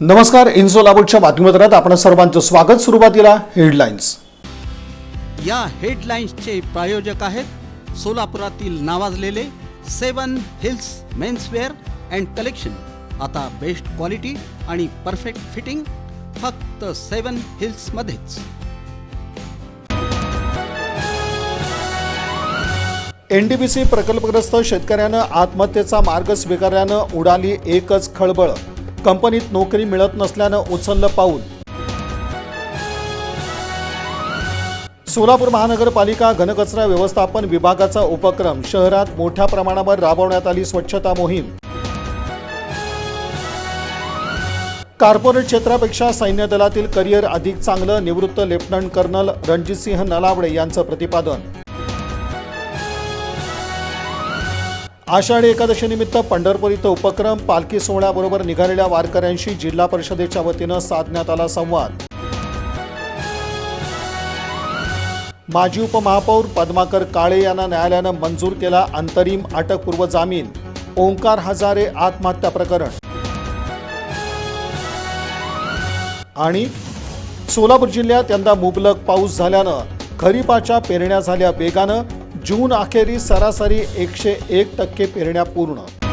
नमस्कार. इन्सोलाबूटच्या बातमीपत्रात आपण सर्वांचं स्वागत. सुरुवातीला हेडलाईन्स. या हेडलाईन्सचे प्रायोजक आहेत सोलापुरातील नावाजलेले 7 हिल्स मेन्सवेअर अँड कलेक्शन. आता बेस्ट क्वालिटी आणि परफेक्ट फिटिंग फक्त 7 हिल्स मध्येच. एनडीपीसी प्रकल्पग्रस्त शेतकऱ्यानं आत्महत्येचा मार्ग स्वीकारल्यानं उडाली एकच खळबळ. कंपनीत नोकरी मिळत नसल्यानं उचललं पाऊल. सोलापूर महानगरपालिका घनकचरा व्यवस्थापन विभागाचा उपक्रम. शहरात मोठ्या प्रमाणावर राबवण्यात आली स्वच्छता मोहीम. कॉर्पोरेट क्षेत्रापेक्षा सैन्य दलातील करिअर अधिक चांगलं. निवृत्त लेफ्टनंट कर्नल रणजितसिंह नलावडे यांचं प्रतिपादन. आषाढी एकादशीनिमित्त पंढरपूर इथं उपक्रम. पालखी सोहळ्याबरोबर निघालेल्या वारकऱ्यांशी जिल्हा परिषदेच्या वतीनं साधण्यात आला संवाद. माजी उपमहापौर पद्माकर काळे यांना न्यायालयानं मंजूर केला अंतरिम अटकपूर्व जामीन. ओंकार हजारे आत्महत्या प्रकरण. आणि सोलापूर जिल्ह्यात यंदा मुबलक पाऊस झाल्यानं खरीपाच्या पेरण्या झाल्या वेगानं. जून अखेरीस सरासरी 101% पेरण्या पूर्ण.